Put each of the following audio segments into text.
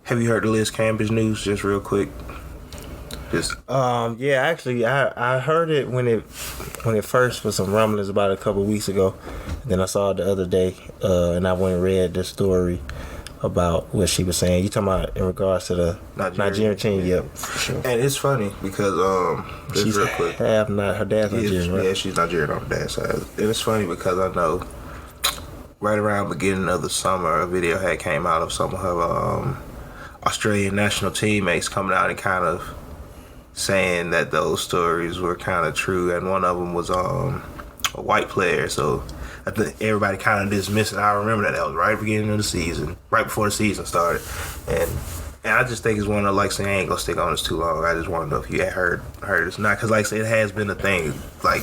Have you heard the Liz Cambridge news? Just real quick. Yeah, actually, I heard it when it first was some rumblings about it a couple of weeks ago. Then I saw it the other day, and I went and read the story about what she was saying. You talking about in regards to the Nigerian team? Yep, for sure. And it's funny because she's real quick. Half not her dad's Nigerian, right? Yeah, she's Nigerian on her dad's side. And it's funny because I know right around the beginning of the summer, a video had came out of some of her Australian national teammates coming out and kind of saying that those stories were kind of true, and one of them was a white player. So I think everybody kind of dismissed it. I remember that was right at the beginning of the season, right before the season started, and I just think it's one of, like, saying, I ain't gonna stick on this too long. I just want to know if you had heard it's not, because, like I said, it has been a thing, like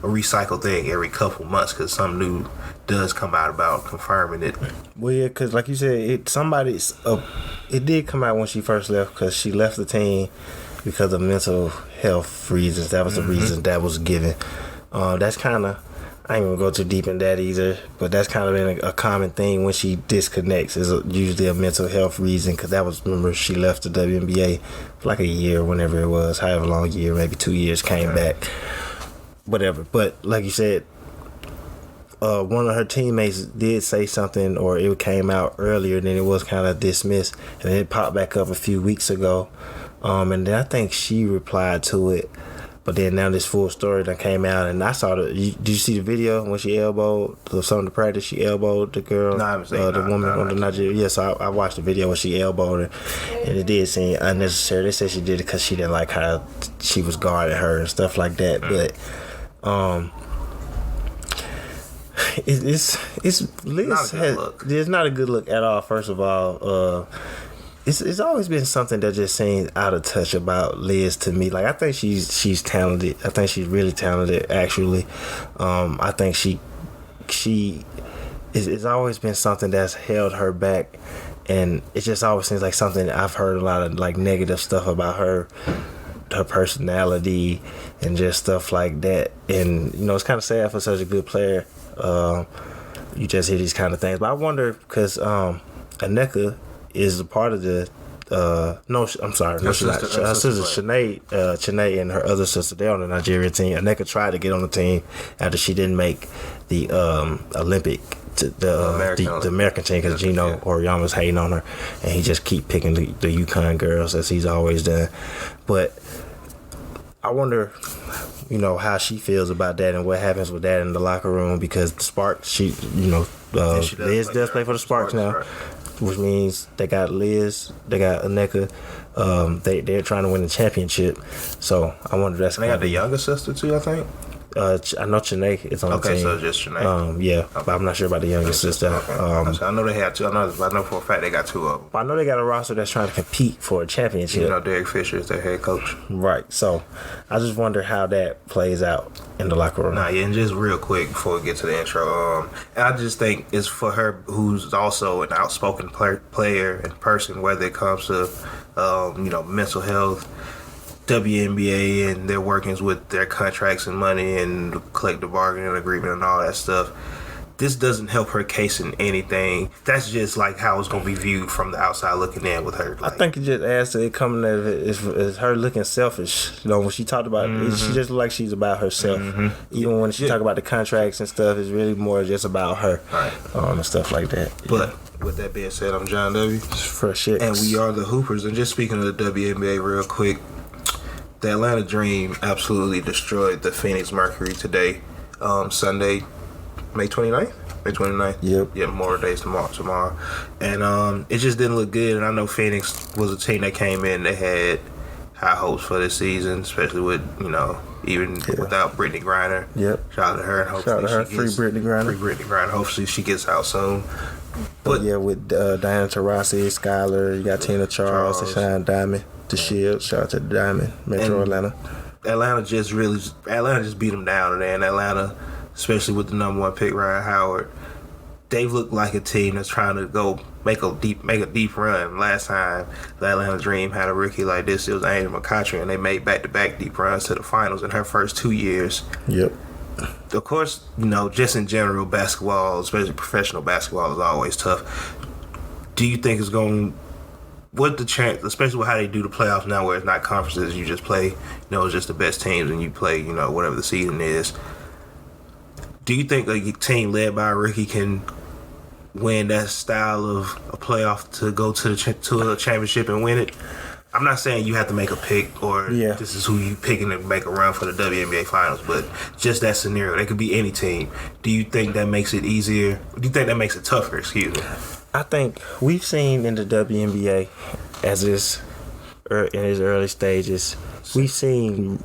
a recycled thing every couple months, because something new does come out about confirming it. Well, yeah, because like you said, it did come out when she first left, because she left the team because of mental health reasons. That was the reason that was given. That's kind of, I ain't gonna go too deep in that either, but that's kind of been a common thing when she disconnects, is usually a mental health reason, because that was, remember, she left the WNBA for like a year, whenever it was, however long a year, maybe 2 years, came back, whatever. But like you said, one of her teammates did say something, or it came out earlier, then it was kind of dismissed, and it popped back up a few weeks ago. And then I think she replied to it, but then now this full story that came out, and I saw did you see the video when she elbowed some of the practice? She elbowed the girl, no, I haven't seen the woman on the Nigeria. Yes, yeah, so I watched the video when she elbowed her, and it did seem unnecessary. They said she did it because she didn't like how she was guarding her and stuff like that. But it's Liz it's not a good look at all. First of all, It's always been something that just seems out of touch about Liz to me. Like, I think she's talented. I think she's really talented, actually. I think it's always been something that's held her back, and it just always seems like something. I've heard a lot of, like, negative stuff about her personality and just stuff like that. And, you know, it's kind of sad for such a good player. You just hear these kind of things. But I wonder, because Aneka is a part of the no, I'm sorry, no, she's not. Her sister Chanae and her other sister, they're on the Nigerian team. Aneka tried to get on the team after she didn't make the Olympic, the American team, because Gino Oriyama was hating on her, and he just keep picking the UConn girls, as he's always done. But I wonder, you know, how she feels about that and what happens with that in the locker room, because the Sparks, Liz does play for the Sparks now. Right. Which means they got Liz, they got Aneka. They're trying to win the championship. So I wonder if that's. And they got the younger sister too, I think. I know Chanae is on the team. Okay, so just Chanae. Yeah, okay. But I'm not sure about the younger sister. Okay. I know they have two. I know for a fact they got two of them. I know they got a roster that's trying to compete for a championship. You know, Derek Fisher is their head coach. Right. So I just wonder how that plays out in the locker room. And just real quick before we get to the intro, and I just think it's for her, who's also an outspoken player and person, whether it comes to mental health, WNBA and their workings with their contracts and money and collective bargaining agreement and all that stuff. This doesn't help her case in anything. That's just like how it's going to be viewed from the outside looking in with her. Like, I think it just adds to it coming at it is her looking selfish. You know, when she talked about it, she just look like she's about herself. Even when she talk about the contracts and stuff, it's really more just about her, right? And stuff like that. But with that being said, I'm Jon Dubya. Fresh Hicks. And we are the Hoopers. And just speaking of the WNBA real quick, the Atlanta Dream absolutely destroyed the Phoenix Mercury today, Sunday, May 29th? May 29th? Yep. Yeah, more days tomorrow. And it just didn't look good. And I know Phoenix was a team that came in that had high hopes for this season, especially with, even without Brittany Griner. Yep. Shout out to her. And hopefully shout out to her. Free Brittany Griner. Hopefully she gets out soon. But yeah, with Diana Taurasi, Skylar, you got Tina Charles, the Shine Diamond. The Shield, shout out to the Diamond, Metro Atlanta. Atlanta just beat them down today. And Atlanta, especially with the number one pick, Ryan Howard, they've looked like a team that's trying to go make a deep run. Last time the Atlanta Dream had a rookie like this, it was Angel McCoughtry, and they made back-to-back deep runs to the finals in her first 2 years. Yep. Of course, just in general, basketball, especially professional basketball, is always tough. Do you think it's going to what the chance, especially with how they do the playoffs now, where it's not conferences, you just play, it's just the best teams, and you play, whatever the season is. Do you think like a team led by a rookie can win that style of a playoff to go to a championship and win it? I'm not saying you have to make a pick or this is who you picking to make a run for the WNBA finals, but just that scenario, it could be any team. Do you think that makes it easier? Do you think that makes it tougher? Excuse me. I think we've seen in the WNBA in its early stages, we've seen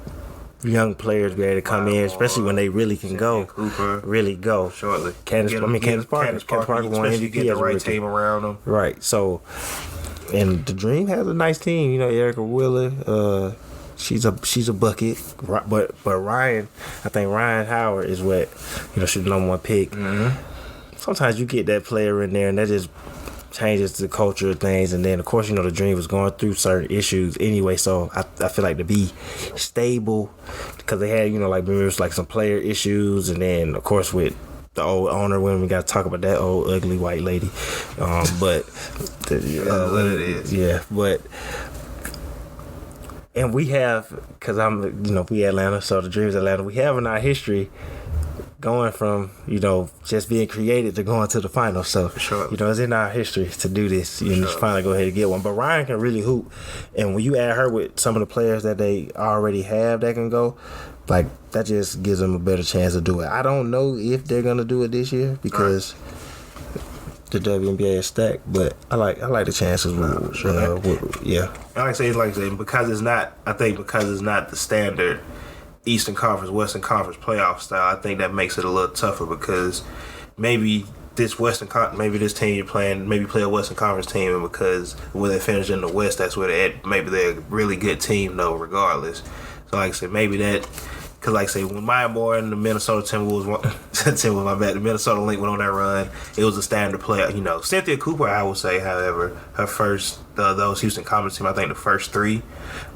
young players be able to come in, especially when they really can go. Cooper, really go. Shortly. Candace Parker won MVP. Get the right team around them. Right. So, and the Dream has a nice team. Erica Wheeler, she's a bucket. But Ryan, I think Ryan Howard is what she's the number one pick. Mm-hmm. Sometimes you get that player in there and that just changes the culture of things. And then of course the Dream was going through certain issues anyway, so I feel like to be stable, because they had like there was like some player issues, and then of course with the old owner, when we got to talk about that old ugly white lady, but what it is, but. And we have, because we Atlanta, so the Dream's Atlanta. We have in our history going from, just being created to going to the finals. So, sure. It's in our history to do this. Just finally go ahead and get one. But Ryan can really hoop. And when you add her with some of the players that they already have that can go, like, that just gives them a better chance to do it. I don't know if they're going to do it this year because the WNBA is stacked, but I like the chances. Like I say, because it's not the standard Eastern Conference, Western Conference playoff style, I think that makes it a little tougher, because maybe this team you're playing, maybe play a Western Conference team, and because when they finish in the West, that's where they're at. Maybe they're a really good team, though, regardless. So, like I said, maybe that, because, like I say, when Maya Moore and the Minnesota Timberwolves, the Minnesota Lynx went on that run, it was a standard player. Cynthia Cooper, I would say, however, her first, those Houston Comets team, I think the first three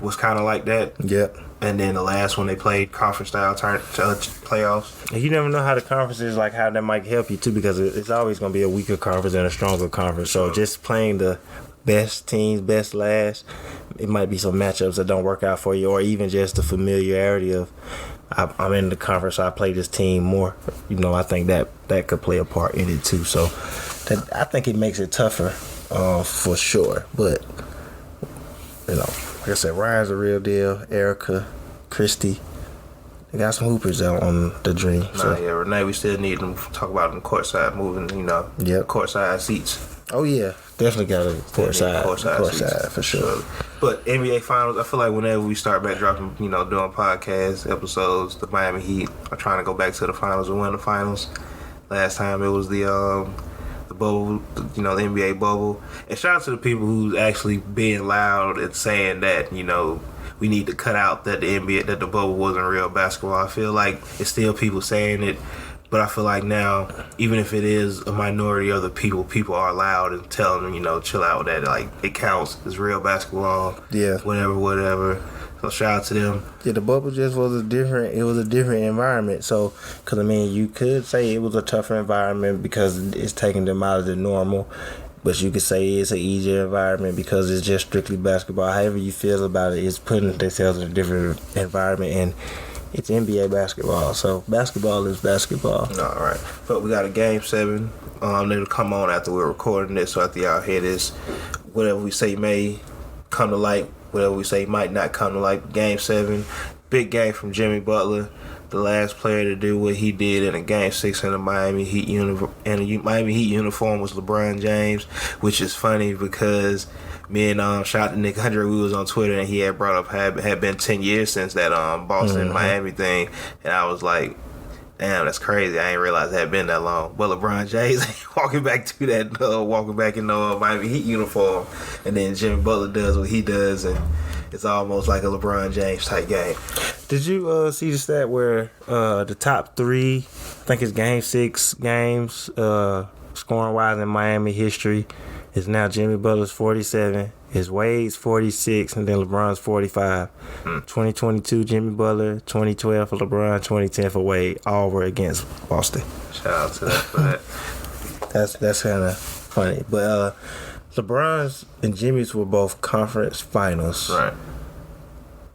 was kind of like that. Yep. And then the last one they played conference style playoffs. And you never know how the conference is, like how that might help you too, because it's always going to be a weaker conference and a stronger conference. So just playing the best teams, best last, it might be some matchups that don't work out for you, or even just the familiarity of I'm in the conference, so I play this team more. I think that could play a part in it too. So I think it makes it tougher for sure. But like I said, Ryan's a real deal. Erica, Christy, they got some hoopers out on the Dream. Renee, we still need them to talk about them courtside moving, courtside seats. Oh, yeah. Definitely got a courtside for sure. But NBA Finals, I feel like whenever we start back dropping, doing podcast episodes, the Miami Heat are trying to go back to the finals and win the finals. Last time it was the bubble, the NBA bubble. And shout out to the people who's actually being loud and saying that, we need to cut out that that the bubble wasn't real basketball. I feel like it's still people saying it, but I feel like now, even if it is a minority of the people are loud and telling them, chill out with that. Like, it counts. It's real basketball. Yeah. Whatever. So shout out to them. Yeah, the bubble just was a different environment. So, because, you could say it was a tougher environment because it's taking them out of the normal. But you could say it's an easier environment because it's just strictly basketball. However you feel about it, it's putting themselves in a different environment. And it's NBA basketball. So, basketball is basketball. All right. But we got a Game 7. That'll come on after we're recording this. So, after y'all hear this, whatever we say may come to light. Whatever we say might not come to light. Game 7, big game from Jimmy Butler, the last player to do what he did in a Game 6 in the Miami Heat uniform. And the Miami Heat uniform was LeBron James, which is funny because me and shout out to Nick Andre, we was on Twitter and he had brought up had been 10 years since that Boston Miami thing, and I was like, damn, that's crazy. I ain't realized it had been that long. But LeBron James walking back to that, walking back in the Miami Heat uniform, and then Jimmy Butler does what he does, and it's almost like a LeBron James type game. Did you see the stat where the top 3, I think it's Game 6 games, scoring wise in Miami history, is now Jimmy Butler's 47, is Wade's 46, and then LeBron's 45. 2022 Jimmy Butler, 2012 for LeBron, 2010 for Wade. All were against Boston. Shout out to that for that. That's kind of funny. But LeBron's and Jimmy's were both conference finals. Right.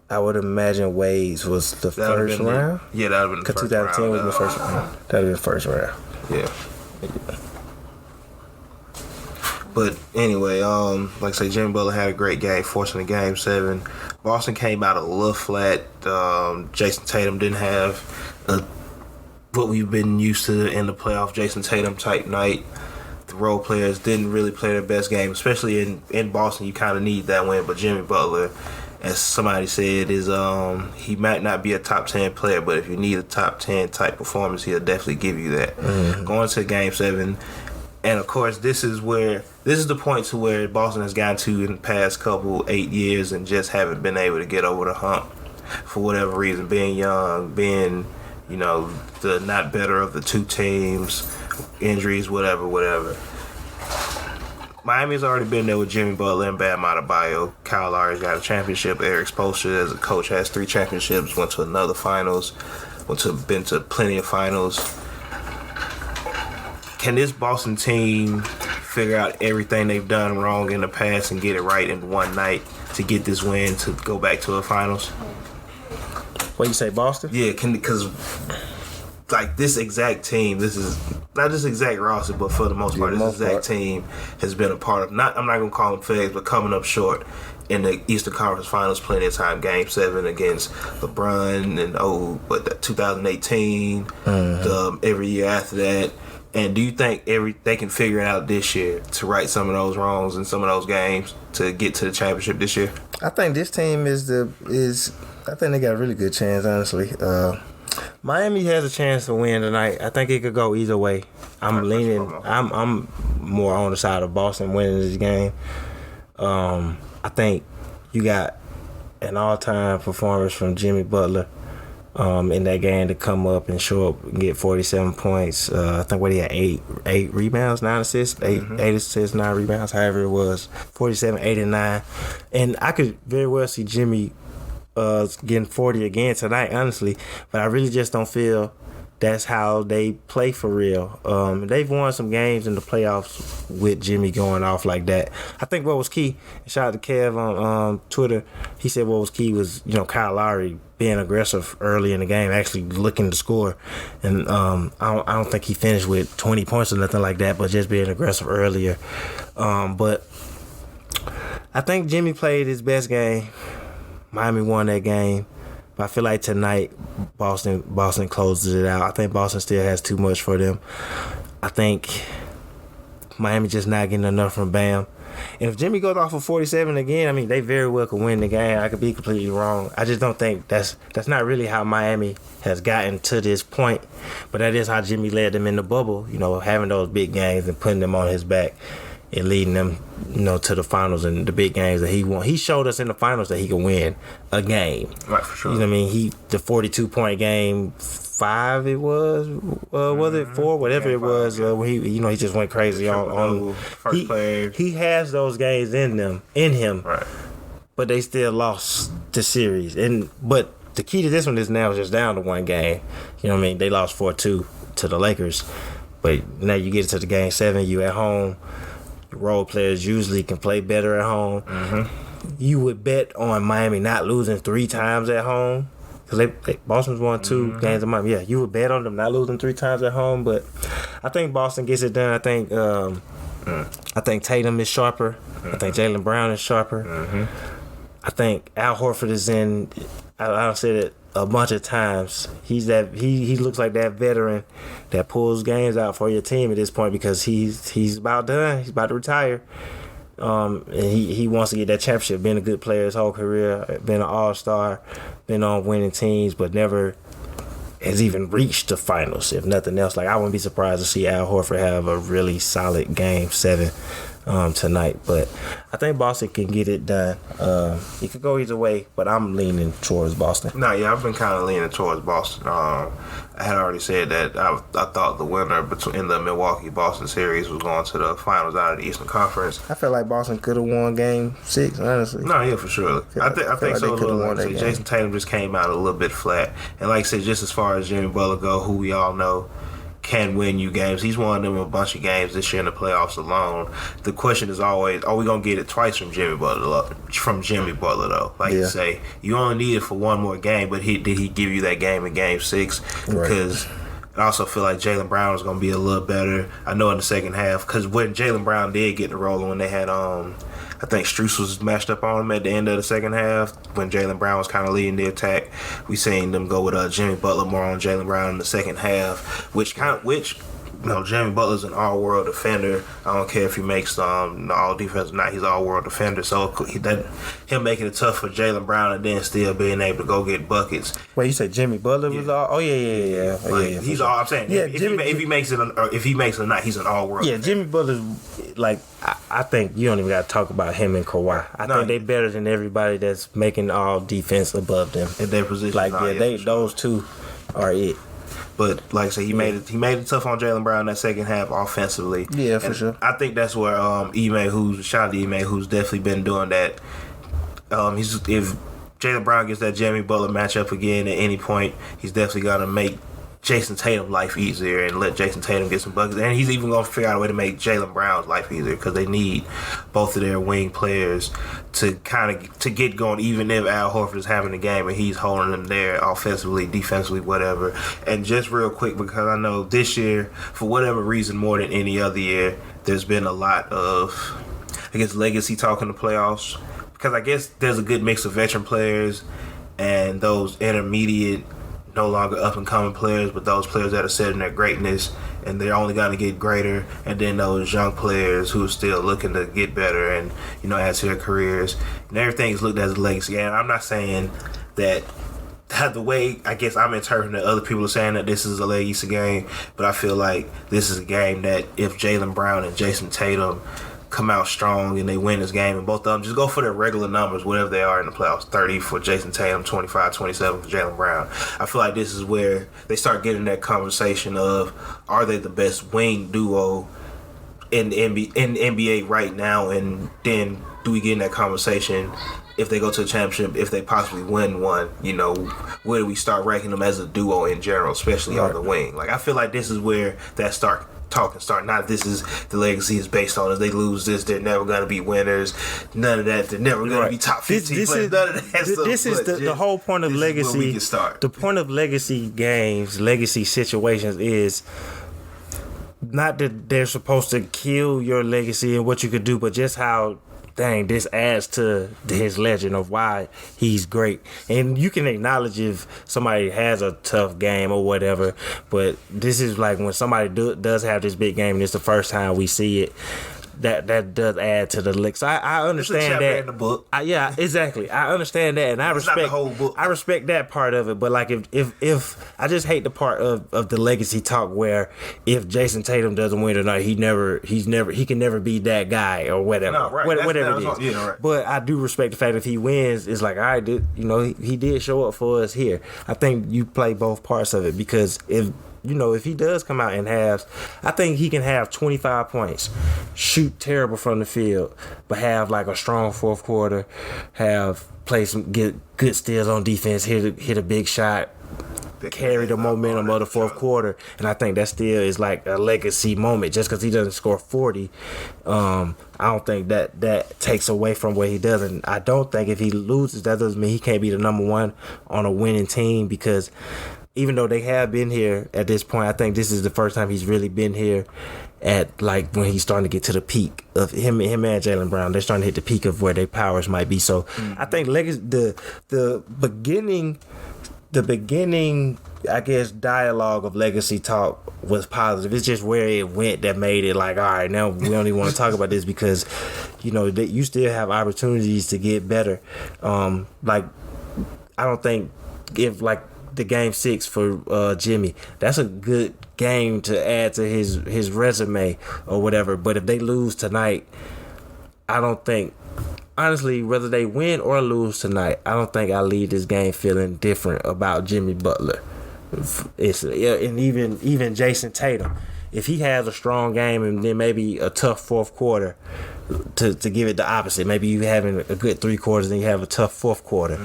I would imagine Wade's was the first round. Yeah, that would have been the first round. 2010 was the first round. That would have been the first round. Yeah. But anyway, like I say, Jimmy Butler had a great game, forcing the game 7. Boston came out a little flat. Jason Tatum didn't have what we've been used to in the playoff Jason Tatum type night. The role players didn't really play their best game, especially in Boston. You kind of need that win, but Jimmy Butler, as somebody said, is he might not be a top 10 player, but if you need a top 10 type performance, he'll definitely give you that. Mm-hmm. Going to game 7, and of course, this is the point to where Boston has gotten to in the past 8 years and just haven't been able to get over the hump for whatever reason. Being young, being the not better of the two teams, injuries, whatever. Miami's already been there with Jimmy Butler and Bam Adebayo. Kyle Lowry's got a championship. Eric Spoelstra, as a coach, has 3 championships. Went to another finals. Been to plenty of finals. Can this Boston team figure out everything they've done wrong in the past and get it right in one night to get this win to go back to the finals? What you say, Boston? Yeah, because like this exact team, this is not this exact roster, but for the most part, this exact team has been a part of. I'm not gonna call them fags, but coming up short in the Eastern Conference Finals plenty of time. Game 7 against LeBron and 2018, every year after that. And do you think they can figure it out this year to right some of those wrongs in some of those games to get to the championship this year? I think this team I think they got a really good chance, honestly. Miami has a chance to win tonight. I think it could go either way. I'm more on the side of Boston winning this game. I think you got an all-time performance from Jimmy Butler in that game to come up and show up and get 47 points. I think he had 8 rebounds, 9 assists, 8 assists, 9 rebounds, however it was. 47, 8, and 9. And I could very well see Jimmy getting 40 again tonight, honestly. But I really just don't feel that's how they play for real. They've won some games in the playoffs with Jimmy going off like that. I think what was key, shout out to Kev on Twitter, he said what was key was, Kyle Lowry being aggressive early in the game, actually looking to score. And I don't think he finished with 20 points or nothing like that, but just being aggressive earlier. But I think Jimmy played his best game. Miami won that game. But I feel like tonight Boston closes it out. I think Boston still has too much for them. I think Miami just not getting enough from Bam. And if Jimmy goes off of 47 again, they very well could win the game. I could be completely wrong. I just don't think that's not really how Miami has gotten to this point. But that is how Jimmy led them in the bubble, having those big games and putting them on his back and leading them, to the finals and the big games that he won. He showed us in the finals that he can win a game. Right, for sure. The 42-point game 5 it was it 4, whatever it was, when he just went crazy on first player. He has those games in him. Right. But they still lost the series. But the key to this one is now just down to one game. They lost 4-2 to the Lakers. But now you get to the game 7, you at home. Role players usually can play better at home. Mm-hmm. You would bet on Miami not losing 3 times at home, because Boston's won 2 games a month. Yeah, you would bet on them not losing 3 times at home. But I think Boston gets it done. I think Tatum is sharper. I think Jaylen Brown is sharper. I think Al Horford is in. I've said it a bunch of times. He looks like that veteran that pulls games out for your team at this point, because he's about done. He's about to retire. And he wants to get that championship. Been a good player his whole career. Been an all-star. Been on winning teams, but never has even reached the finals, if nothing else. I wouldn't be surprised to see Al Horford have a really solid game 7 tonight. But I think Boston can get it done. It could go either way, but I'm leaning towards Boston. No, yeah, I've been kind of leaning towards Boston. I had already said that I thought the winner in the Milwaukee-Boston series was going to the finals out of the Eastern Conference. I feel like Boston could have won Game 6, honestly. No, yeah, for sure. I think so. Jason Tatum just came out a little bit flat. And like I said, just as far as Jimmy Butler go, who we all know can win you games. He's won them a bunch of games this year in the playoffs alone. The question is always, are we gonna get it twice from Jimmy Butler? Though, like you say, you only need it for one more game. But did he give you that game in Game 6? Because I also feel like Jaylen Brown is gonna be a little better. I know in the second half, because when Jaylen Brown did get the rolling, when they had I think Strus was matched up on him at the end of the second half when Jaylen Brown was kind of leading the attack. We seen them go with Jimmy Butler more on Jaylen Brown in the second half, which Jimmy Butler's an all-world defender. I don't care if he makes all defense or not. He's an all-world defender. So him making it tough for Jaylen Brown and then still being able to go get buckets. Wait, you said Jimmy Butler was all? Oh yeah. He's all. I'm saying. Yeah, if he makes it or not, he's an all-world. Yeah, defender. Jimmy Butler's like I think you don't even got to talk about him and Kawhi. I think they better than everybody that's making all defense above them in their position. Those two are it. But like I said, he made it tough on Jaylen Brown that second half offensively. Yeah, for sure. I think that's where shout out to Ime, who's definitely been doing that. If Jaylen Brown gets that Jimmy Butler matchup again at any point, he's definitely gonna make Jason Tatum's life easier and let Jason Tatum get some buckets. And he's even going to figure out a way to make Jaylen Brown's life easier because they need both of their wing players to get going, even if Al Horford is having a game and he's holding them there offensively, defensively, whatever. And just real quick, because I know this year, for whatever reason, more than any other year, there's been a lot of, legacy talk in the playoffs. Because I guess there's a good mix of veteran players and those intermediate, no longer up-and-coming players, but those players that are setting their greatness, and they're only going to get greater, and then those young players who are still looking to get better and, add to their careers. And everything's looked at as a legacy game. I'm not saying that the way, I guess I'm interpreting that other people are saying that this is a legacy game, but I feel like this is a game that if Jaylen Brown and Jason Tatum come out strong and they win this game, and both of them just go for their regular numbers, whatever they are in the playoffs, 30 for Jason Tatum, 25, 27 for Jaylen Brown. I feel like this is where they start getting that conversation of, are they the best wing duo in the NBA right now, and then do we get in that conversation if they go to a championship, if they possibly win one, where do we start ranking them as a duo in general, especially on the wing? Like, I feel like this is where that start. Not this is the legacy is based on. If they lose this, they're never going to be winners. None of that. They're never going to be top 15 players. None of that stuff. This is the whole point of legacy. We can start. The point of legacy games, legacy situations is not that they're supposed to kill your legacy and what you could do, but just how, dang, this adds to his legend of why he's great. And you can acknowledge if somebody has a tough game or whatever, but this is like when somebody does have this big game and it's the first time we see it, that does add to the licks. I understand that. In the book. Yeah, exactly. I understand that, and I respect not the whole book. I respect that part of it. But like, if I just hate the part of the legacy talk where if Jason Tatum doesn't win tonight, he can never be that guy or whatever. No, right. Whatever it is. Yeah, right. But I do respect the fact if he wins, it's like, all right, he did show up for us here. I think you play both parts of it, because if he does come out in halves, I think he can have 25 points, shoot terrible from the field, but have like a strong fourth quarter, get good steals on defense, hit a big shot, carry the momentum of the fourth quarter, and I think that still is like a legacy moment. Just because he doesn't score 40, I don't think that takes away from what he does. And I don't think if he loses, that doesn't mean he can't be the number one on a winning team, because even though they have been here at this point, I think this is the first time he's really been here at like when he's starting to get to the peak of him and Jaylen Brown. They're starting to hit the peak of where their powers might be. So I think the beginning, I guess, dialogue of legacy talk was positive. It's just where it went that made it like, all right, now we don't even want to talk about this, because you still have opportunities to get better. Like, I don't think if like the game 6 for Jimmy, that's a good game to add to his resume or whatever. But if they lose tonight, I don't think, honestly, whether they win or lose tonight, I don't think I leave this game feeling different about Jimmy Butler. And even Jason Tatum, if he has a strong game and then maybe a tough fourth quarter, to give it the opposite, maybe you having a good 3 quarters and you have a tough fourth quarter.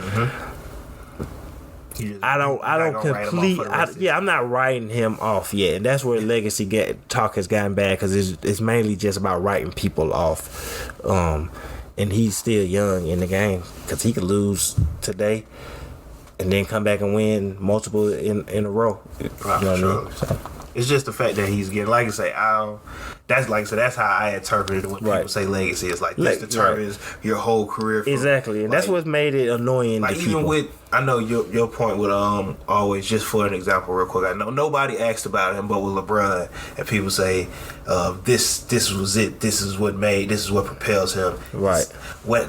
I don't I'm not writing him off yet, and that's where legacy talk has gotten bad because it's mainly just about writing people off, and he's still young in the game because he could lose today and then come back and win multiple in a row. You know what I mean? So. It's just the fact that he's getting, like I say, that's how I interpret it when people say legacy. It's like this determines your whole career. Exactly, and that's what's made it annoying. Like to even people. with, I know your point with always, just for an example, real quick. I know nobody asked about him, but with LeBron, and people say this was it. This is what propels him. Right.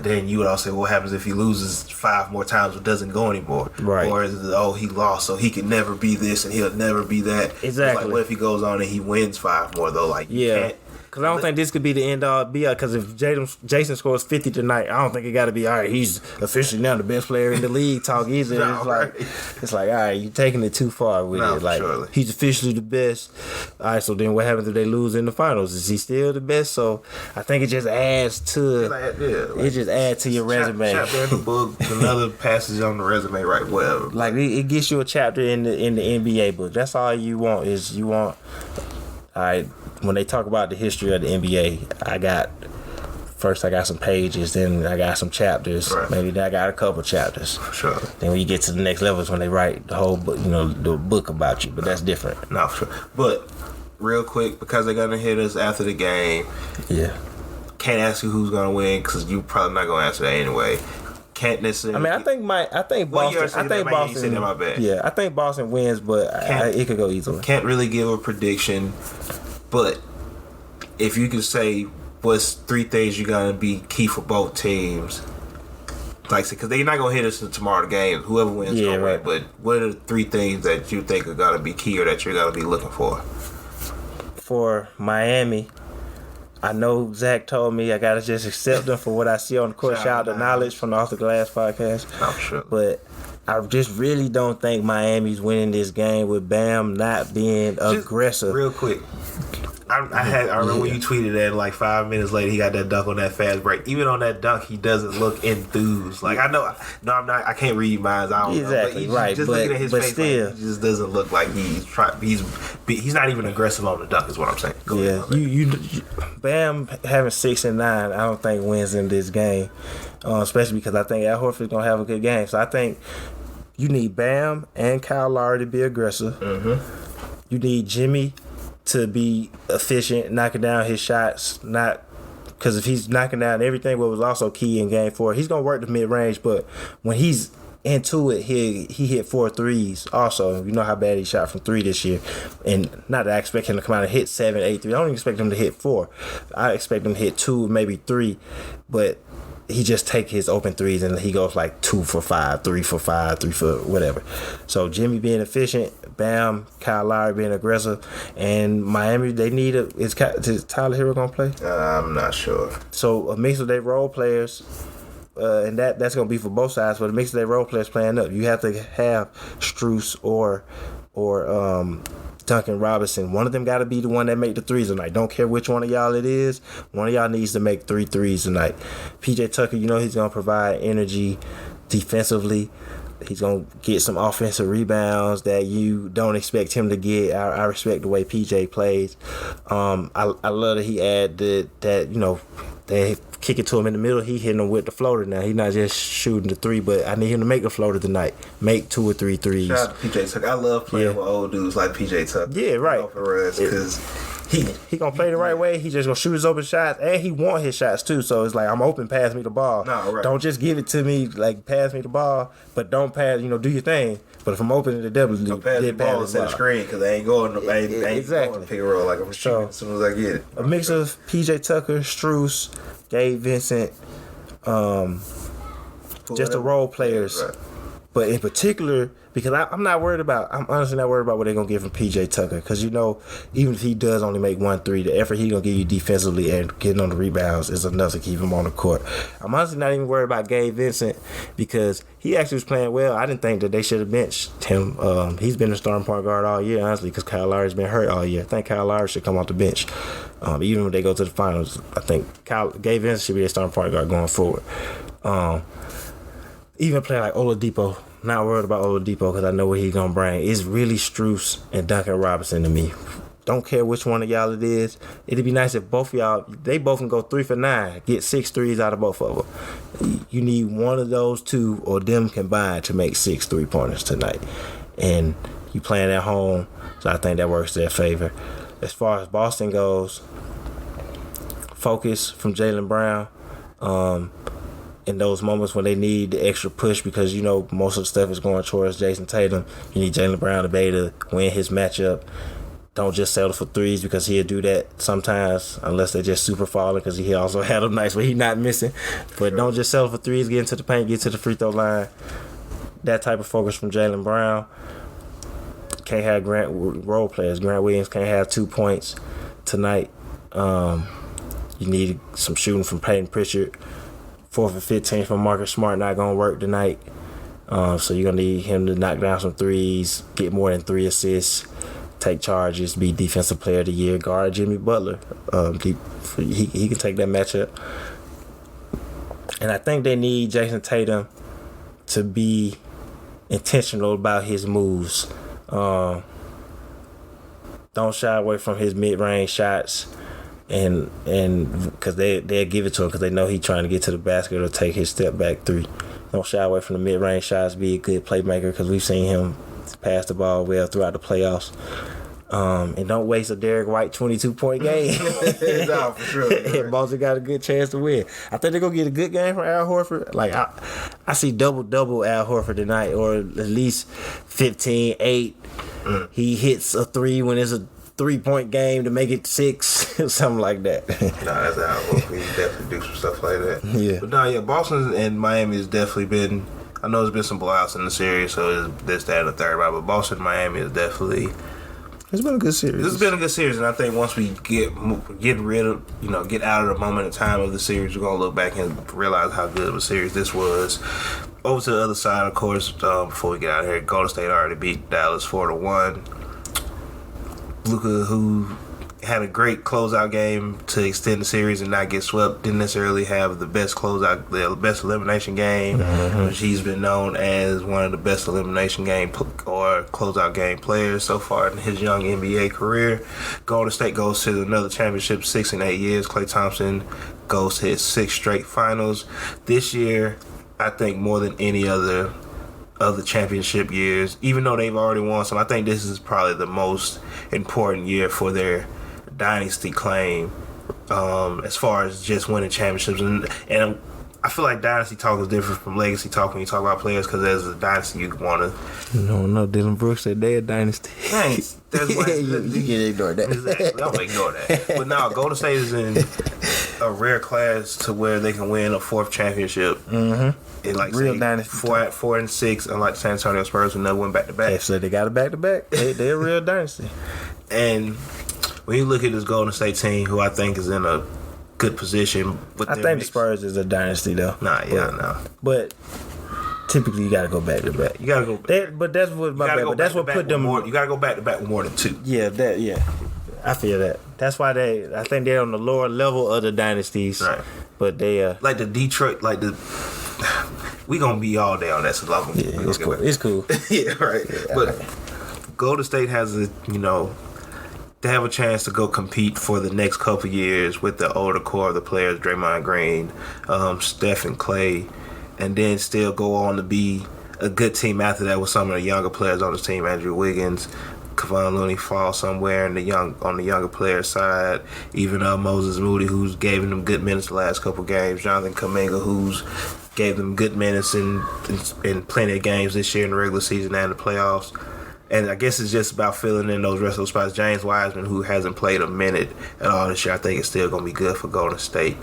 Then you would all say, what happens if he loses 5 more times or doesn't go anymore? Right. Or is it, he lost, so he can never be this and he'll never be that. Exactly. Like, what if he goes on and he wins 5 more though? Like, you can't. Because I don't think this could be the end all be all. Because if Jason scores 50 tonight, I don't think it got to be, all right, he's officially now the best player in the league. Talk easy. It's like, all right, you're taking it too far with it. Like, he's officially the best. All right, so then what happens if they lose in the finals? Is he still the best? So I think it just adds to your resume. Chapter in the book, another passage on the resume, right? Whatever. Like it gets you a chapter in the NBA book. That's all you want. All right. When they talk about the history of the NBA, I got some pages, then I got some chapters. Right. Maybe then I got a couple chapters. Sure. Then when you get to the next level is when they write the whole book, the book about you. But that's different. No, for sure. But real quick, because they're gonna hit us after the game. Yeah. Can't ask you who's gonna win because you probably not gonna answer that anyway. Can't necessarily. I mean, I think Boston. My bad. Yeah, I think Boston wins, but it could go either way. Can't really give a prediction. But if you could say what's 3 things you're gonna be key for both teams, like because they're not gonna hit us in tomorrow game. Whoever wins, gonna win. But what are the 3 things that you think are gonna be key or that you're gonna be looking for? For Miami, I know Zach told me I gotta just accept them for what I see on the court. Shout out to Knowledge from the Off the Glass podcast. I'm sure, but I just really don't think Miami's winning this game with Bam not being aggressive. Real quick. I remember when you tweeted that like 5 minutes later he got that dunk on that fast break. Even on that dunk he doesn't look enthused. Like I'm not. I can't read minds. I don't exactly know. But just looking at his face, still, like, he just doesn't look like he's not even aggressive on the dunk. Is what I'm saying. Go ahead. You Bam having 6 and 9. I don't think wins in this game, especially because I think Al Horford's gonna have a good game. So I think you need Bam and Kyle Lowry to be aggressive. Mm-hmm. You need Jimmy to be efficient, knocking down his shots. Not because if he's knocking down everything, what was also key in Game 4, he's gonna work the mid range. But when he's into it, he hit 4 threes. Also, you know how bad he shot from 3 this year, and not that I expect him to come out and hit 7, 8 threes. I don't even expect him to hit 4. I expect him to hit 2, maybe 3, but he just take his open threes and he goes like 2 for 5, 3 for 5, 3 for whatever. So Jimmy being efficient, Bam, Kyle Lowry being aggressive, and Miami they need is Tyler Hero gonna play? I'm not sure. So a mix of their role players, and that's gonna be for both sides. But a mix of their role players playing up, you have to have Strus or Duncan Robinson. One of them got to be the one that make the threes tonight. Don't care which one of y'all it is. One of y'all needs to make 3 threes tonight. PJ Tucker, he's going to provide energy defensively. He's going to get some offensive rebounds that you don't expect him to get. I respect the way PJ plays. I love that he added that they kick it to him in the middle. He hitting him with the floater now. He's not just shooting the 3, but I need him to make the floater tonight. Make 2 or 3 threes. Shout out to PJ Tucker. I love playing with old dudes like PJ Tucker. Yeah, right. Because he gonna play the right way. He just gonna shoot his open shots, and he want his shots too. So it's like, I'm open, pass me the ball. No, right. Don't just give it to me, like pass me the ball, but don't pass. Do your thing. But if I'm open, the devil don't pass the ball and set a screen because they ain't going. Exactly. Going to pick and roll like I'm shooting as soon as I get it. A mix of PJ Tucker, Strus, Gabe Vincent, just the role players. Right. But in particular, because I'm honestly not worried about what they're going to get from PJ Tucker. Because, even if he does only make 1 3, the effort he's going to give you defensively and getting on the rebounds is enough to keep him on the court. I'm honestly not even worried about Gabe Vincent because he actually was playing well. I didn't think that they should have benched him. He's been a starting point guard all year, honestly, because Kyle Lowry's been hurt all year. I think Kyle Lowry should come off the bench. Even when they go to the finals, I think Gabe Vincent should be a starting point guard going forward. Even playing like Oladipo not worried about Oladipo because I know what he's going to bring. It's really Strus and Duncan Robinson to me. Don't care which one of y'all it is. It'd be nice if both of y'all, they both can go 3 for 9, get 6 threes out of both of them. You need one of those two or them combined to make 6 3-pointers tonight. And you playing at home, so I think that works to their favor. As far as Boston goes, focus from Jaylen Brown. In those moments when they need the extra push because, you know, most of the stuff is going towards Jason Tatum. You need Jaylen Brown to be able to win his matchup. Don't just settle for threes because he'll do that sometimes unless they're just super falling because he also had them nights where he's not missing. But don't just settle for threes, get into the paint, get to the free throw line. That type of focus from Jaylen Brown. Can't have role players. Grant Williams can't have 2 points tonight. You need some shooting from Peyton Pritchard. 4 for 15 from Marcus Smart not going to work tonight. So you're going to need him to knock down some threes, get more than 3 assists, take charges, be Defensive Player of the Year, guard Jimmy Butler. He can take that matchup. And I think they need Jason Tatum to be intentional about his moves. Don't shy away from his mid-range shots. And because they'll give it to him because they know he's trying to get to the basket or take his step back 3. Don't shy away from the mid-range shots. Be a good playmaker because we've seen him pass the ball well throughout the playoffs. And don't waste a Derek White 22-point game. No, for sure. And Boston got a good chance to win. I think they're going to get a good game from Al Horford. Like, I see double Al Horford tonight or at least 15, 8. He hits a 3 when it's a 3-point game to make it 6, something like that. That's Al Horford. He definitely do some stuff like that. Yeah. But Boston and Miami has definitely been. I know there's been some blowouts in the series, so it's this, that, and the third, right? But Boston and Miami is definitely. It's been a good series. This has been a good series, and I think once we get rid of, get out of the moment in time of the series, we're gonna look back and realize how good of a series this was. Over to the other side, of course, before we get out of here, Golden State already beat Dallas 4-1. Luka, who had a great closeout game to extend the series and not get swept, didn't necessarily have the best closeout, the best elimination game, which he's been known as one of the best elimination game or closeout game players so far in his young NBA career. Golden State goes to another championship 6 in 8 years. Klay Thompson goes to his 6th straight finals. This year, I think more than any other of the championship years, even though they've already won some, I think this is probably the most important year for their dynasty claim, as far as just winning championships. And I feel like dynasty talk is different from legacy talk when you talk about players, because as a dynasty you want to. No, Dylan Brooks said they're a dynasty. Thanks. That's why you can ignore that. Exactly. I'm gonna ignore that. But now Golden State is in a rare class to where they can win a 4th championship. In like real dynasty. 4 and 6, unlike the San Antonio Spurs who never went back to back. They said they got a back to back. They're a real dynasty. And when you look at this Golden State team, who I think is in a good position with I think the Spurs is a dynasty though. No. But typically you gotta go back to back. You gotta go. But that's what my bad. But that's what put them. You gotta go back to back with more than 2. Yeah, I feel that. That's why I think they're on the lower level of the dynasties. Right. But they like the Detroit, we gonna be all day on that. So it's cool. It's cool. Yeah, right. Yeah, but Golden State has they have a chance to go compete for the next couple years with the older core of the players, Draymond Green, Steph and Klay, and then still go on to be a good team after that with some of the younger players on the team, Andrew Wiggins, Kevon Looney fall somewhere on the younger player side, even Moses Moody, who's gave them good minutes the last couple games, Jonathan Kuminga, who's gave them good minutes in plenty of games this year in the regular season and the playoffs. And I guess it's just about filling in those rest of those spots. James Wiseman, who hasn't played a minute at all this year, I think it's still going to be good for Golden State.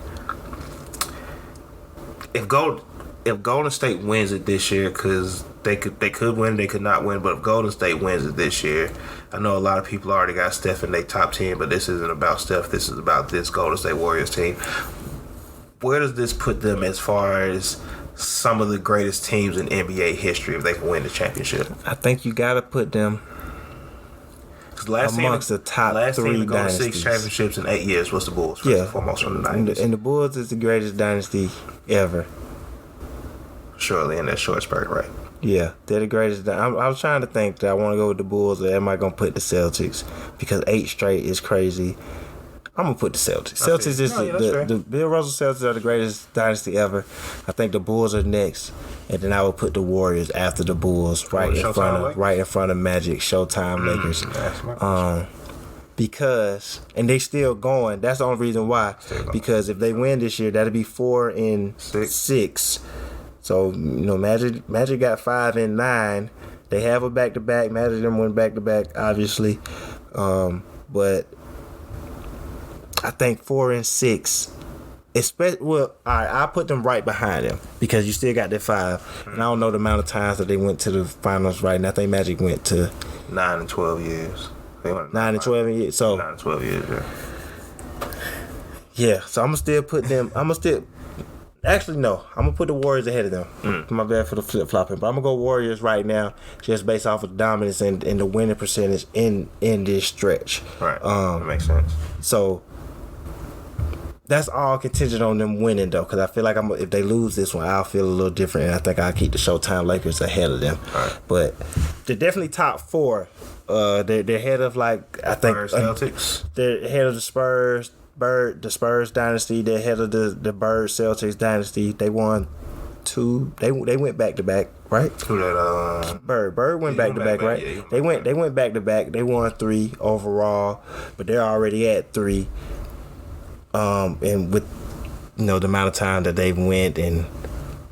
If Golden State wins it this year, because they could win, they could not win, but if Golden State wins it this year, I know a lot of people already got Steph in their top 10, but this isn't about Steph. This is about this Golden State Warriors team. Where does this put them as far as some of the greatest teams in NBA history if they can win the championship? I think you got to put them amongst the top 3 dynasties. 6 championships in 8 years was the Bulls, first and foremost from the 90s. And the Bulls is the greatest dynasty ever. Surely in that short spurt, right? Yeah, they're the greatest. I was trying to think that I want to go with the Bulls, or am I going to put the Celtics? Because 8 straight is crazy. I'm going to put the Celtics. Celtics is the Bill Russell Celtics are the greatest dynasty ever. I think the Bulls are next. And then I would put the Warriors after the Bulls, right in front of Magic, Showtime, Lakers. Because, and they still going. That's the only reason why. Because if they win this year, that'll be 4 and 6. So, Magic got 5 and 9. They have a back-to-back. Magic them went back-to-back, obviously. But I think 4 and 6. I'll put them right behind them because you still got that 5. And I don't know the amount of times that they went to the finals right now. I think Magic went to 9 and 12 years. They went 9 and 12 years. So 9 and 12 years, yeah. So I'm gonna still put them. Actually, no. I'm gonna put the Warriors ahead of them. My bad for the flip flopping, but I'm gonna go Warriors right now, just based off of dominance and the winning percentage in this stretch. Right. That makes sense. So that's all contingent on them winning, though, because I feel like if they lose this one, I'll feel a little different, and I think I'll keep the Showtime Lakers ahead of them. Right. But they're definitely top 4. They're ahead of I think Celtics. They're ahead of the Spurs. The Spurs dynasty. They're ahead of the Bird Celtics dynasty. They won 2. They went back to back, right? Who that? Bird went back to back, right? Yeah, they went back to back. They won 3 overall, but they're already at 3. And with the amount of time that they went and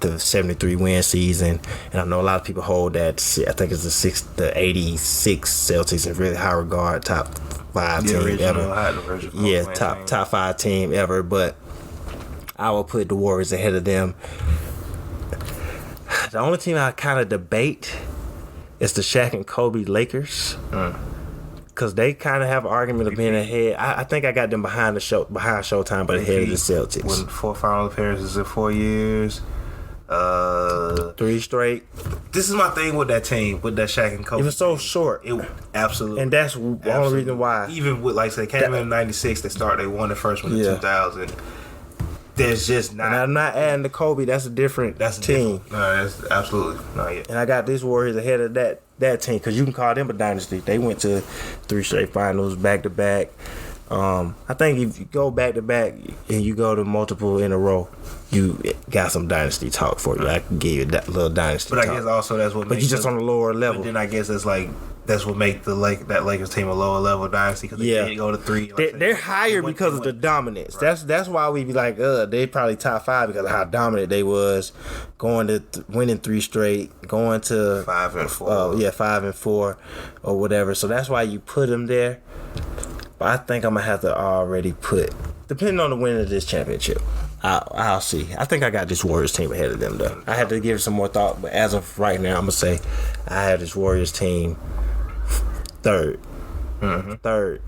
the 73 win season, and I know a lot of people hold that. I think it's the 86 Celtics in really high regard, top 5 team ever. Yeah, top 5 team ever. But I will put the Warriors ahead of them. The only team I kind of debate is the Shaq and Kobe Lakers. Because they kind of have an argument of being ahead. I think I got them behind Showtime, but ahead of the Celtics. Won 4 final appearances in 4 years. 3 straight. This is my thing with that team, with that Shaq and Kobe. It was so short. Absolutely. And that's the only reason why. Even with, they came in 96, they won the first one in 2000. There's just not. And I'm not adding the Kobe. That's a different team. No, that's absolutely not yet. And I got these Warriors ahead of that team because you can call them a dynasty. They went to 3 straight finals back to back. I think if you go back to back and you go to multiple in a row, you got some dynasty talk for you. I can give you that little dynasty but talk. I guess also that's what. But you just on a lower level. But then I guess that's what make that Lakers team a lower level dynasty because they can't go to 3. They're higher because of the dominance. Right. That's why we be like, they probably top 5 because of how dominant they was, going to winning 3 straight, going to 5 and 4. 5 and 4 or whatever. So that's why you put them there. But I think I'm gonna have to already put, depending on the winner of this championship. I'll see. I think I got this Warriors team ahead of them, though. I had to give it some more thought, but as of right now, I'm gonna say I have this Warriors team 3rd. Mm-hmm. 3rd.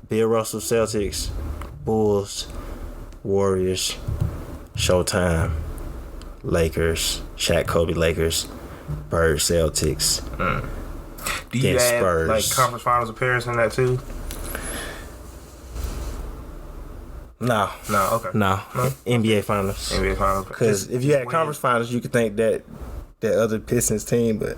Bill Russell Celtics, Bulls, Warriors, Showtime, Lakers, Shaq Kobe Lakers, Bird Celtics. Do you add Spurs. Conference Finals appearance in that too? No. Okay. No. NBA Finals. NBA Finals. Because if you had Conference Finals, you could think that other Pistons team, but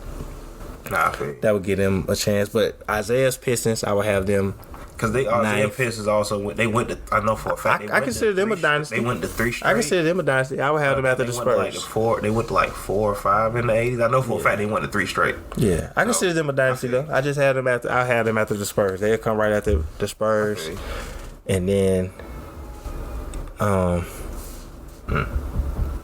I feel you. That would give them a chance. But Isaiah's Pistons, I would have them. Because Isaiah Pistons also went to, I know for a fact. I consider them a dynasty. They went to 3 straight. I consider them a dynasty. I would have them after the Spurs. They went to 4 or 5 in the 80s. I know for a fact they went to 3 straight. Yeah, I consider them a dynasty though. I just had them after. I had them after the Spurs. They'll come right after the Spurs, and then,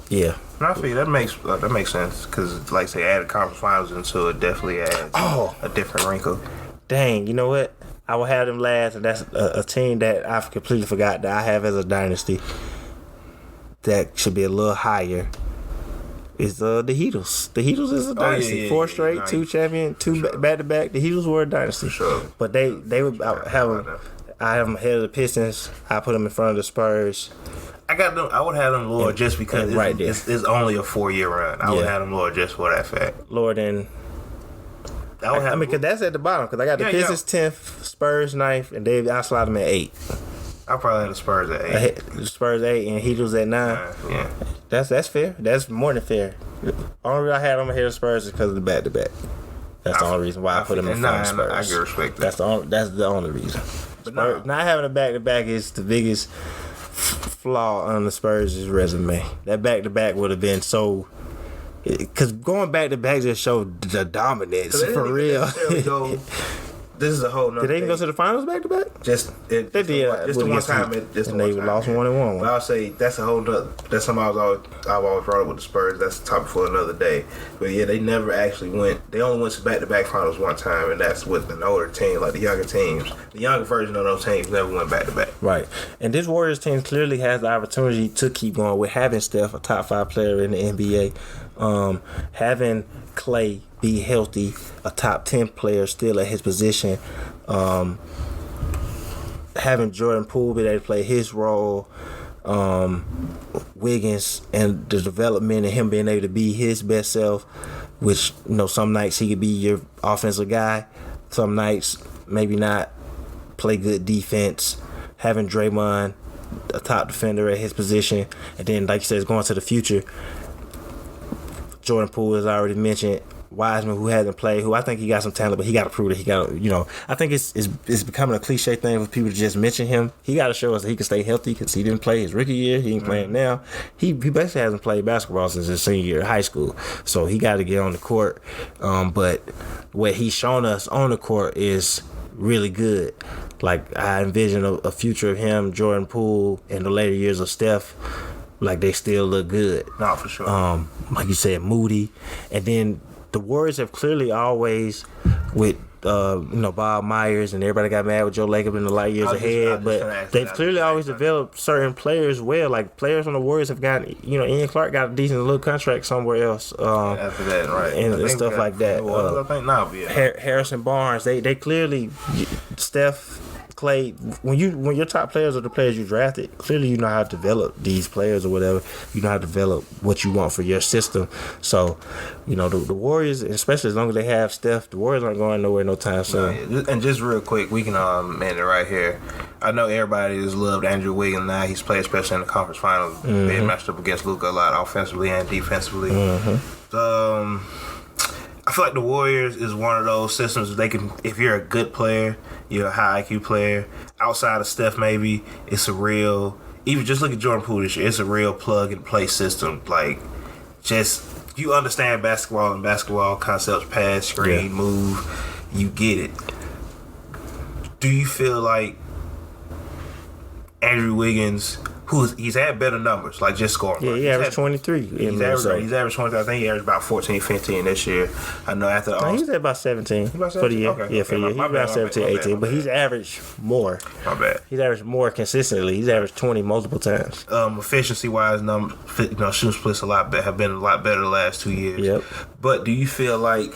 yeah. No, I feel that makes sense because, say, added conference finals into it definitely adds a different wrinkle. Dang, you know what? I will have them last, and that's a team that I've completely forgot that I have as a dynasty that should be a little higher. Is the Heatles. The Heatles is a dynasty. 4 straight, 2 champion, 2 back to back. The Heatles were a dynasty. Sure. But they would have them. I have them ahead of the Pistons. I put them in front of the Spurs. I would have them lower just because it's only a 4-year run. I would have them lower just for that fact. Lower than. Because that's at the bottom. Because I got the Pistons 10th, Spurs 9th, and I slide them at 8. I probably had the Spurs at 8. The Spurs 8 and Heat was at 9. Yeah. That's fair. That's more than fair. Only reason I had them ahead of Spurs is because of the back-to-back. That's the only reason why I put them in front of Spurs. I can respect that. That's the only reason. But not having a back-to-back is the biggest flaw on the Spurs' resume. That back-to-back would have been so... Because going back-to-back just showed the dominance, for real. This is a whole nother Did they even thing. go to the finals back-to-back? They did. Just the one time. And they lost one and won. But I'll say that's a whole nother. That's something I've always brought up with the Spurs. That's a topic for another day. But yeah, they never actually went. They only went to back-to-back finals one time, and that's with an older team, like the younger teams. The younger version of those teams never went back-to-back. Right. And this Warriors team clearly has the opportunity to keep going with having Steph, a top 5 player in the NBA, having Klay be healthy, a top 10 player still at his position, having Jordan Poole be able to play his role, Wiggins and the development and him being able to be his best self, which, some nights he could be your offensive guy, some nights maybe not, play good defense, having Draymond, a top defender at his position, and then, like you said, going to the future, Jordan Poole, as I already mentioned, Wiseman, who hasn't played, who I think he got some talent, but he got to prove that he got, I think it's becoming a cliche thing for people to just mention him. He got to show us that he can stay healthy because he didn't play his rookie year. He ain't playing now. He basically hasn't played basketball since his senior year of high school. So he got to get on the court. But what he's shown us on the court is really good. Like, I envision a future of him, Jordan Poole, in the later years of Steph. Like, they still look good. No, for sure. Like you said, Moody. And then the Warriors have clearly always, with Bob Myers, and everybody got mad with Joe Lacob in the light years ahead, but they've clearly always developed certain players well. Like, players on the Warriors have gotten, Ian Clark got a decent little contract somewhere else. After that, right. And stuff like that. I think now, Harrison Barnes, they clearly, Steph, Klay, when your top players are the players you drafted, clearly you know how to develop these players or whatever. You know how to develop what you want for your system. So, the Warriors, especially as long as they have Steph, the Warriors aren't going nowhere no time soon. And just real quick, we can end it right here. I know everybody has loved Andrew Wiggins now. He's played especially in the conference finals, being matched up against Luka a lot offensively and defensively. I feel like the Warriors is one of those systems they can, if you're a good player, you're a high IQ player, outside of Steph maybe, it's a real, even just look at Jordan Poole this year, it's a real plug and play system. Like, just, you understand basketball and basketball concepts, pass, screen, move, you get it. Do you feel like Andrew Wiggins, he's had better numbers, like just scoring. Yeah, he averaged 23. He's averaged 23. I think he averaged about 14, 15 this year. I know after the he was at about 17 for the year. Okay. For the year. He's about 17, 18. But he's averaged more. My bad. He's averaged more consistently. He's averaged 20 multiple times. Efficiency-wise, shooting splits have been a lot better the last 2 years. Yep. But do you feel like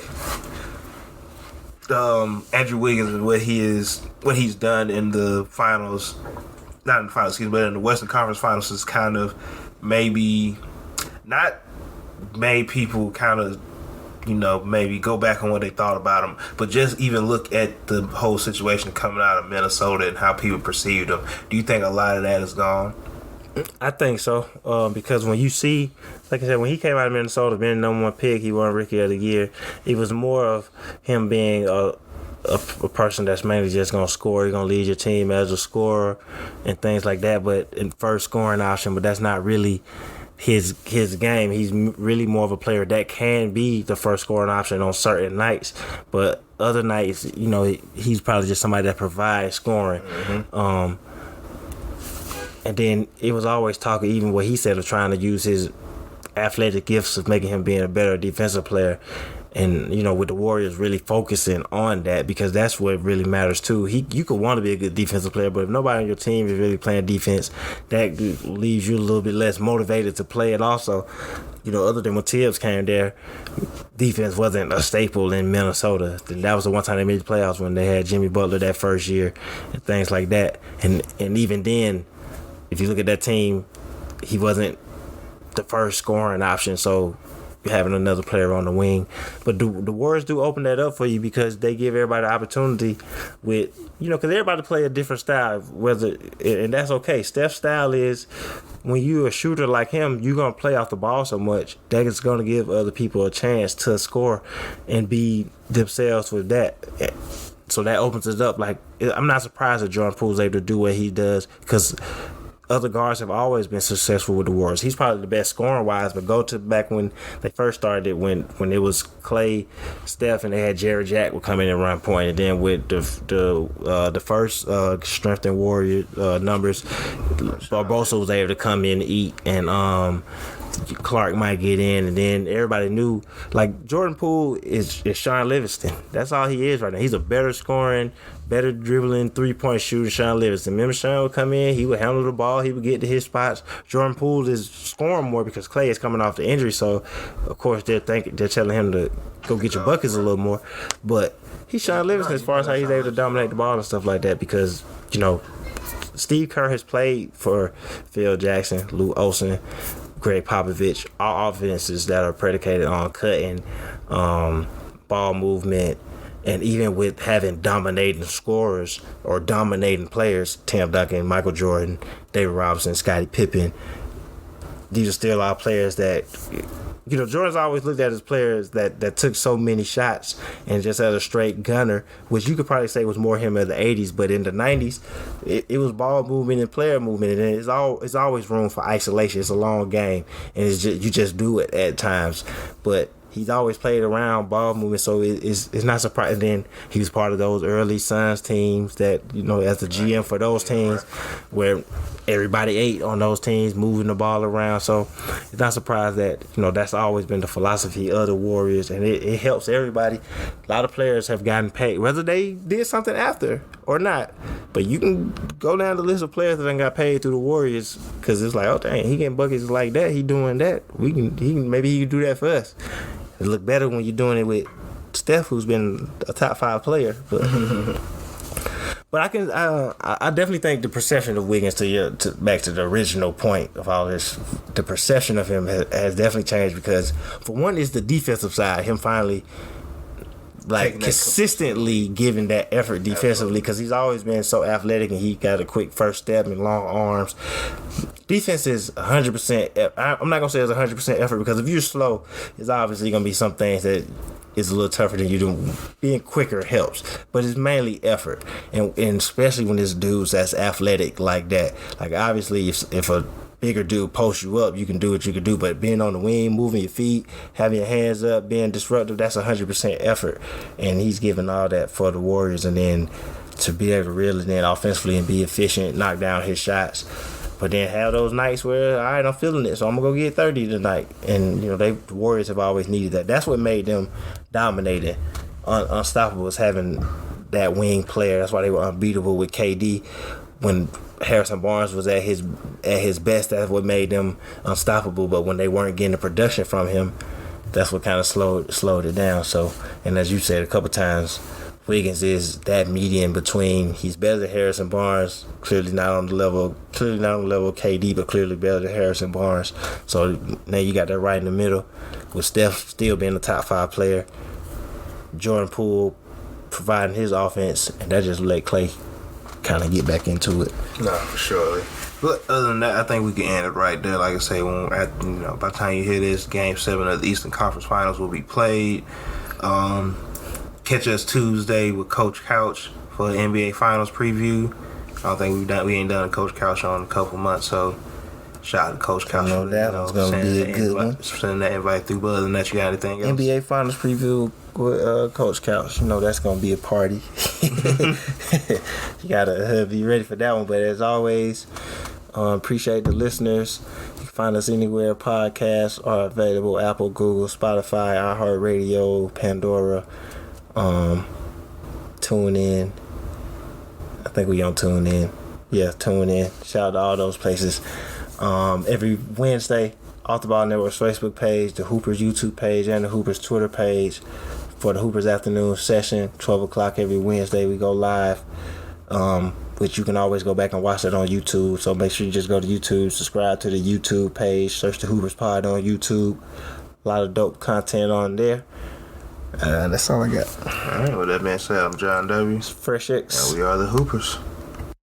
Andrew Wiggins and what he's done in the finals, not in the finals, but in the Western Conference Finals, is kind of maybe not made people kind of, maybe go back on what they thought about him, but just even look at the whole situation coming out of Minnesota and how people perceived him. Do you think a lot of that is gone? I think so, because when you see, like I said, when he came out of Minnesota, being the number 1 pick, he won Rookie of the Year. It was more of him being a person that's mainly just gonna score. He's gonna lead your team as a scorer and things like that. But in first scoring option, but that's not really his game. He's really more of a player that can be the first scoring option on certain nights, but other nights, he's probably just somebody that provides scoring. And then it was always talking, even what he said, of trying to use his athletic gifts of making him being a better defensive player. And, with the Warriors really focusing on that, because that's what really matters too. You could want to be a good defensive player, but if nobody on your team is really playing defense, that leaves you a little bit less motivated to play it also. Other than when Tibbs came there, defense wasn't a staple in Minnesota. That was the one time they made the playoffs, when they had Jimmy Butler that first year and things like that. And even then, if you look at that team, he wasn't the first scoring option. So having another player on the wing. But the Warriors do open that up for you because they give everybody the opportunity with, because everybody play a different style, and that's okay. Steph's style is when you're a shooter like him, you're going to play off the ball so much that it's going to give other people a chance to score and be themselves with that. So that opens it up. Like, I'm not surprised that Jordan Poole's able to do what he does because other guards have always been successful with the Warriors. He's probably the best scoring wise, but go to back when they first started, when it was Clay, Steph, and they had Jared Jack would come in and run point, and then with the first strength and Warrior numbers, Barbosa was able to come in and eat, and Clark might get in, and then everybody knew like Jordan Poole is Sean Livingston. That's all he is right now. He's a better scoring, better dribbling, 3-point shooter Sean Livingston. Remember, Sean would come in, he would handle the ball, he would get to his spots. Jordan Poole is scoring more because Clay is coming off the injury, so of course they're telling him to go get your buckets a little more. But he's Sean Livingston as far as how he's able to dominate the ball and stuff like that because Steve Kerr has played for Phil Jackson, Lou Olson, Greg Popovich, all offenses that are predicated on cutting, ball movement, and even with having dominating scorers or dominating players, Tim Duncan, Michael Jordan, David Robinson, Scottie Pippen, these are still our players that, Jordan's always looked at as players that took so many shots and just as a straight gunner, which you could probably say was more him in the 80s, but in the 90s, it was ball movement and player movement, and it's always room for isolation. It's a long game, and you just do it at times, but he's always played around ball movement, so it's not surprising. Then he was part of those early Suns teams that, as the GM for those teams, where everybody ate on those teams, moving the ball around. So it's not surprised that, that's always been the philosophy of the Warriors, and it helps everybody. A lot of players have gotten paid, whether they did something after or not. But you can go down the list of players that got paid through the Warriors because it's like, oh, dang, he getting buckets like that, he doing that. Maybe he can do that for us. It look better when you're doing it with Steph, who's been a top 5 player. But I definitely think the perception of Wiggins back to the original point of all this, the perception of him has definitely changed because for one is the defensive side, him finally consistently giving that effort defensively because he's always been so athletic and he got a quick first step and long arms. Defense is 100%. I'm not gonna say it's 100% effort because if you're slow, it's obviously gonna be some things that is a little tougher than you do. Being quicker helps, but it's mainly effort, and especially when there's dudes that's athletic like that. Like obviously, if a bigger dude posts you up, you can do what you can do, but being on the wing, moving your feet, having your hands up, being disruptive, that's 100% effort, and he's giving all that for the Warriors, and then to be able to reel it in offensively and be efficient, knock down his shots, but then have those nights where, all right, I'm feeling it, so I'm going to go get 30 tonight, and the Warriors have always needed that. That's what made them dominating, unstoppable, is having that wing player. That's why they were unbeatable with KD. When Harrison Barnes was at his best, that's what made them unstoppable. But when they weren't getting the production from him, that's what kind of slowed it down. So, and as you said a couple times, Wiggins is that median between. He's better than Harrison Barnes, clearly not on the level of KD, but clearly better than Harrison Barnes. So now you got that right in the middle, with Steph still being the top 5 player, Jordan Poole providing his offense, and that just let Clay kind of get back into it. No, for sure. But other than that, I think we can end it right there. Like I say, by the time you hear this, Game 7 of the Eastern Conference Finals will be played. Catch us Tuesday with Coach Couch for the NBA Finals preview. I don't think we ain't done a Coach Couch on a couple months, so shout out to Coach Couch. That was gonna be a good one. Sending that invite through. But other than that, you got anything else? NBA Finals preview with Coach Couch. That's gonna be a party. You gotta be ready for that one. But as always, appreciate the listeners. You can find us anywhere podcasts are available: Apple, Google, Spotify, iHeartRadio, Pandora. Tune in. I think we on Tune In. Yeah, Tune In. Shout out to all those places. Every Wednesday, Off the Ball Network's Facebook page, the Hoopers YouTube page, and the Hoopers Twitter page for the Hoopers Afternoon Session. 12 o'clock every Wednesday we go live, which you can always go back and watch it on YouTube. So make sure you just go to YouTube, subscribe to the YouTube page, search the Hoopers Pod on YouTube. A lot of dope content on there. That's all I got. All right, with that being said, I'm Jon Dubya. Fresh X. And we are the Hoopers.